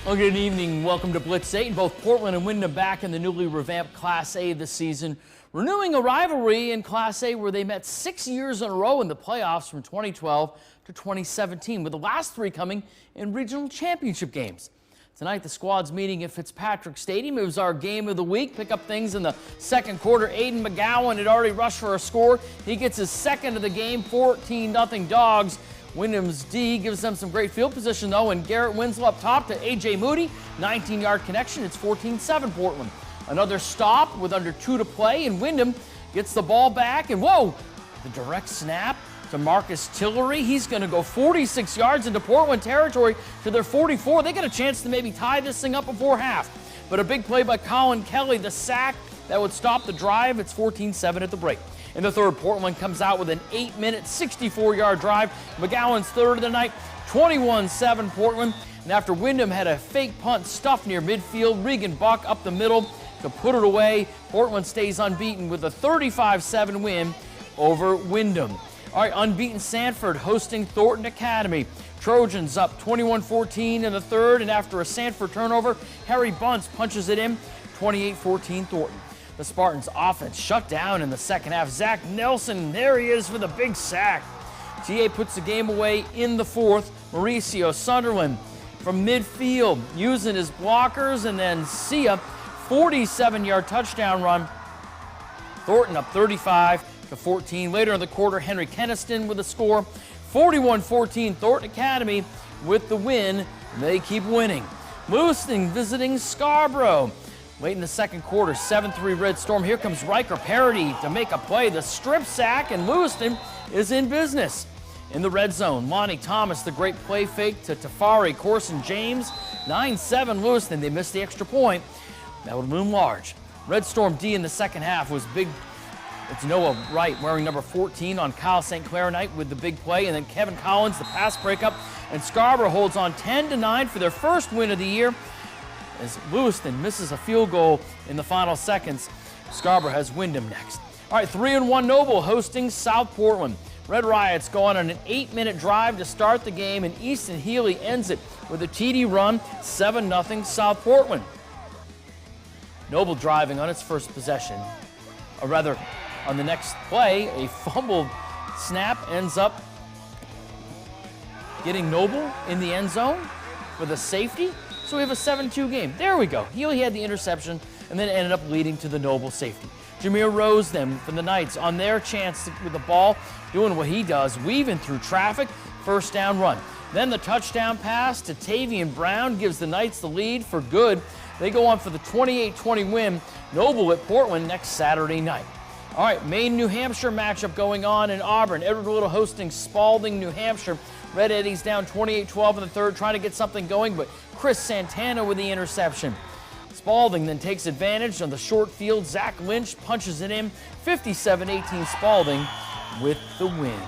Well, good evening. Welcome to Blitz 8. Both Portland and Windham back in the newly revamped Class A this season, renewing a rivalry in Class A where they met 6 years in a row in the playoffs from 2012 to 2017, with the last 3 coming in regional championship games. Tonight, the squad's meeting at Fitzpatrick Stadium. It was our game of the week. Pick up things in the second quarter. Aiden McGowan had already rushed for a score. He gets his second of the game, 14-0 Dogs. Windham's D gives them some great field position, though, and Garrett Winslow up top to A.J. Moody. 19-yard connection. It's 14-7 Portland. Another stop with under 2 to play, and Windham gets the ball back, and whoa, the direct snap to Marcus Tillery. He's going to go 46 yards into Portland territory to their 44. They get a chance to maybe tie this thing up before half. But a big play by Colin Kelly, the sack that would stop the drive. It's 14-7 at the break. In the third, Portland comes out with an 8-minute, 64-yard drive. McGowan's third of the night, 21-7 Portland. And after Windham had a fake punt stuffed near midfield, Regan Buck up the middle to put it away. Portland stays unbeaten with a 35-7 win over Windham. All right, unbeaten Sanford hosting Thornton Academy. Trojans up 21-14 in the third, and after a Sanford turnover, Harry Bunce punches it in, 28-14 Thornton. The Spartans' offense shut down in the second half. Zach Nelson, there he is for the big sack. TA puts the game away in the fourth. Mauricio Sunderland from midfield using his blockers, and then Sia, 47-yard touchdown run. Thornton up 35-14. Later in the quarter, Henry Keniston with a score. 41-14, Thornton Academy with the win. They keep winning. Lewiston visiting Scarborough. Late in the second quarter, 7-3 Red Storm. Here comes Riker Parody to make a play. The strip sack, and Lewiston is in business. In the red zone, Lonnie Thomas, the great play fake to Tafari Corson James. 9-7 Lewiston. They missed the extra point. That would loom large. Red Storm D in the second half was big. It's Noah Wright wearing number 14 on Kyle St. Clair night with the big play. And then Kevin Collins, the pass breakup. And Scarborough holds on 10-9 for their first win of the year. As Lewiston misses a field goal in the final seconds, Scarborough has Windham next. All right, 3-1 Noble hosting South Portland. Red Riots go on an 8-minute drive to start the game, and Easton Healy ends it with a TD run, 7-0 South Portland. Noble driving on its first possession, or rather, on the next play, a fumbled snap ends up getting Noble in the end zone with a safety. So we have a 7-2 game. There we go. Healy had the interception and then ended up leading to the Noble safety. Jameer Rose then from the Knights on their chance with the ball, doing what he does, weaving through traffic, first down run. Then the touchdown pass to Tavian Brown gives the Knights the lead for good. They go on for the 28-20 win. Noble at Portland next Saturday night. All right, Maine, New Hampshire matchup going on in Auburn. Edward Little hosting Spalding, New Hampshire. Red Eddies down 28-12 in the third, trying to get something going, but Chris Santana with the interception. Spalding then takes advantage on the short field. Zach Lynch punches it in. 57-18 Spalding with the win.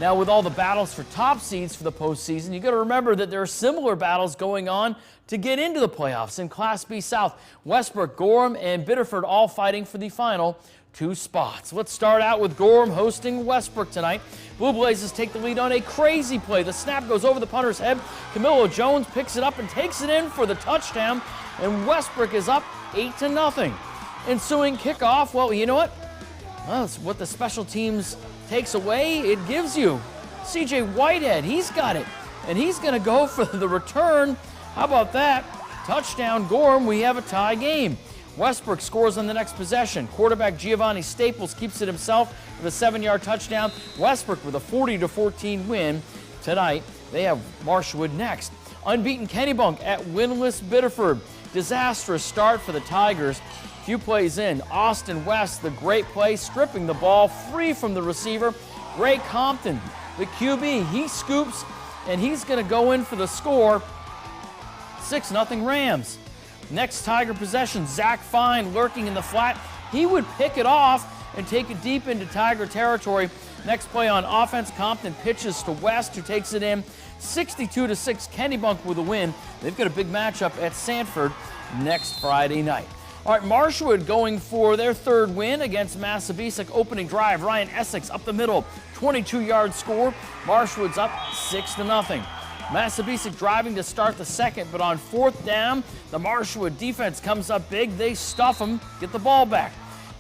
Now, with all the battles for top seeds for the postseason, you got to remember that there are similar battles going on to get into the playoffs in Class B South. Westbrook, Gorham, and Biddeford all fighting for the final 2 spots. Let's start out with Gorham hosting Westbrook tonight. Blue Blazes take the lead on a crazy play. The snap goes over the punter's head. Camilo Jones picks it up and takes it in for the touchdown, and Westbrook is up 8-0. Ensuing kickoff, well, you know what? Well, it's what the special teams takes away, it gives you. CJ Whitehead, he's got it, and he's going to go for the return. How about that? Touchdown, Gorham. We have a tie game. Westbrook scores on the next possession. Quarterback Giovanni Staples keeps it himself with a 7-yard touchdown. Westbrook with a 40-14 win tonight. They have Marshwood next. Unbeaten Kennebunk at winless Biddeford. Disastrous start for the Tigers. Few plays in. Austin West, the great play, stripping the ball free from the receiver. Ray Compton, the QB, he scoops, and he's going to go in for the score. 6-0 Rams. Next Tiger possession, Zach Fine lurking in the flat. He would pick it off and take it deep into Tiger territory. Next play on offense, Compton pitches to West, who takes it in. 62-6, Kennebunk with a win. They've got a big matchup at Sanford next Friday night. All right, Marshwood going for their third win against Massabesic. Opening drive, Ryan Essex up the middle, 22-yard score. Marshwood's up 6-0. Massabesic driving to start the second, but on fourth down, the Marshwood defense comes up big. They stuff them, get the ball back.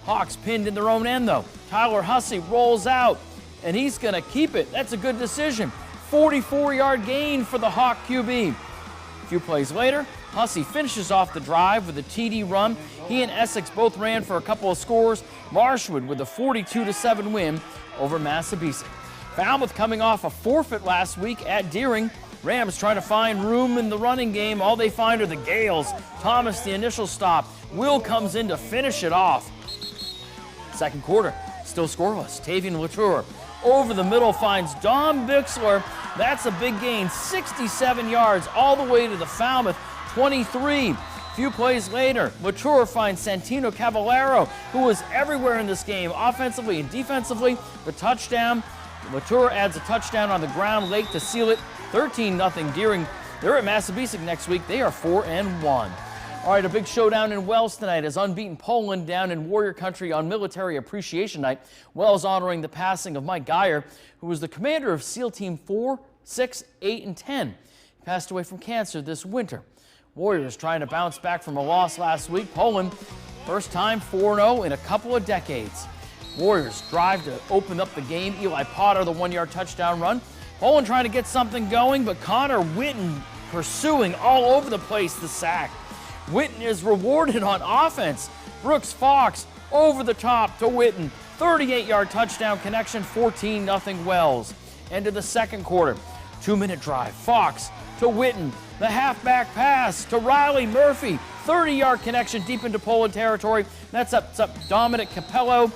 Hawks pinned in their own end, though. Tyler Hussey rolls out, and he's going to keep it. That's a good decision. 44-yard gain for the Hawk QB. A few plays later, Hussey finishes off the drive with a TD run. He and Essex both ran for a couple of scores. Marshwood with a 42-7 win over Massabesic. Falmouth coming off a forfeit last week at Deering. Rams trying to find room in the running game. All they find are the Gales. Thomas, the initial stop. Will comes in to finish it off. Second quarter, still scoreless. Tavian Latour over the middle finds Dom Bixler. That's a big gain, 67 yards all the way to the Falmouth 23. Few plays later, Latour finds Santino Cavallero, who was everywhere in this game, offensively and defensively. The touchdown. Latour adds a touchdown on the ground late to seal it. 13-0 Deering. They're at Massabesic next week. They are 4-1. All right, a big showdown in Wells tonight as unbeaten Poland down in Warrior Country on Military Appreciation Night. Wells honoring the passing of Mike Geyer, who was the commander of SEAL Team 4, 6, 8, and 10. He passed away from cancer this winter. Warriors trying to bounce back from a loss last week. Poland, first time 4-0 in a couple of decades. Warriors drive to open up the game. Eli Potter, the 1-yard touchdown run. Poland trying to get something going, but Connor Witten pursuing all over the place, the sack. Witten is rewarded on offense. Brooks Fox over the top to Witten. 38-yard touchdown connection, 14-0 Wells. End of the second quarter. 2-minute drive. Fox to Witten. The halfback pass to Riley Murphy. 30-yard connection deep into Poland territory. That's up Dominic Capello.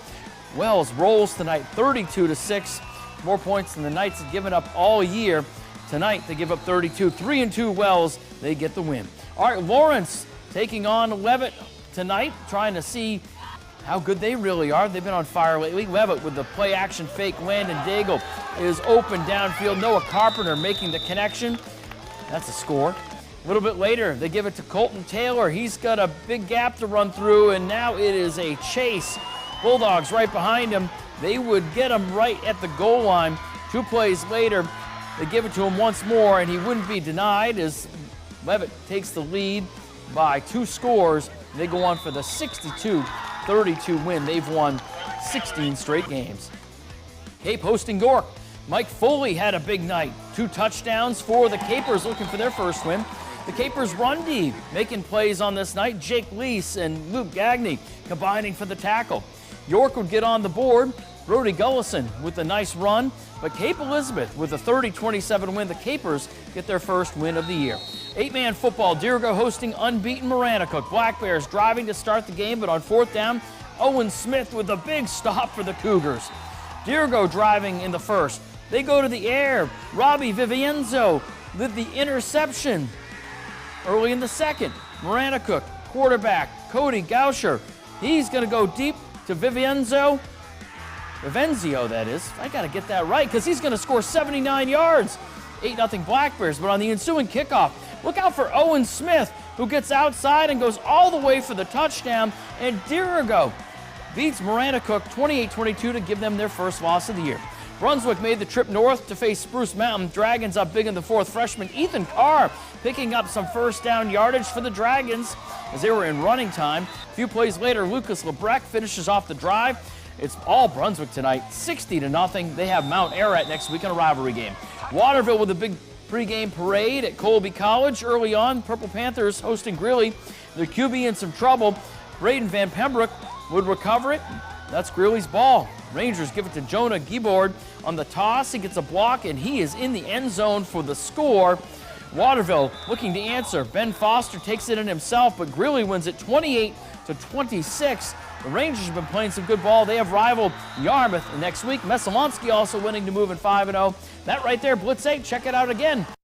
Wells rolls tonight 32-6. More points than the Knights have given up all year. Tonight they give up 32. 3-2 Wells. They get the win. All right, Lawrence taking on Leavitt tonight, trying to see how good they really are. They've been on fire lately. Leavitt with the play-action fake. Landon Daigle is open downfield. Noah Carpenter making the connection. That's a score. A little bit later, they give it to Colton Taylor. He's got a big gap to run through, and now it is a chase. Bulldogs right behind him. They would get him right at the goal line. 2 plays later, they give it to him once more, and he wouldn't be denied as Leavitt takes the lead by 2 scores. They go on for the 62-32 win. They've won 16 straight games. Cape hosting York. Mike Foley had a big night. 2 touchdowns for the Capers looking for their first win. The Capers run D making plays on this night. Jake Lease and Luke Gagney combining for the tackle. York would get on the board. Brody Gullison with a nice run, but Cape Elizabeth with a 30-27 win. The Capers get their first win of the year. 8-man football, Dirigo hosting unbeaten Maranacook. Black Bears driving to start the game, but on fourth down, Owen Smith with a big stop for the Cougars. Dirigo driving in the first. They go to the air. Robbie Vivienzo with the interception early in the second. Maranacook quarterback Cody Gauscher. He's going to go deep to Vivenzio, that is. I got to get that right because he's going to score 79 yards. 8-0 Black Bears, but on the ensuing kickoff, look out for Owen Smith, who gets outside and goes all the way for the touchdown, and Dirigo beats Maranacook 28-22 to give them their first loss of the year. Brunswick made the trip north to face Spruce Mountain. Dragons up big in the fourth. Freshman Ethan Carr picking up some first down yardage for the Dragons as they were in running time. A few plays later, Lucas Lebrecht finishes off the drive. It's all Brunswick tonight, 60-0. They have Mount Ararat next week in a rivalry game. Waterville with a big pregame parade at Colby College. Early on, Purple Panthers hosting Greeley. Their QB in some trouble. Braden Van Pembroke would recover it. That's Greeley's ball. Rangers give it to Jonah Giebord on the toss. He gets a block, and he is in the end zone for the score. Waterville looking to answer. Ben Foster takes it in himself, but Greeley wins it 28-26. The Rangers have been playing some good ball. They have rival Yarmouth next week. Messalonsky also winning to move at 5-0. That right there, Blitz 8. Check it out again.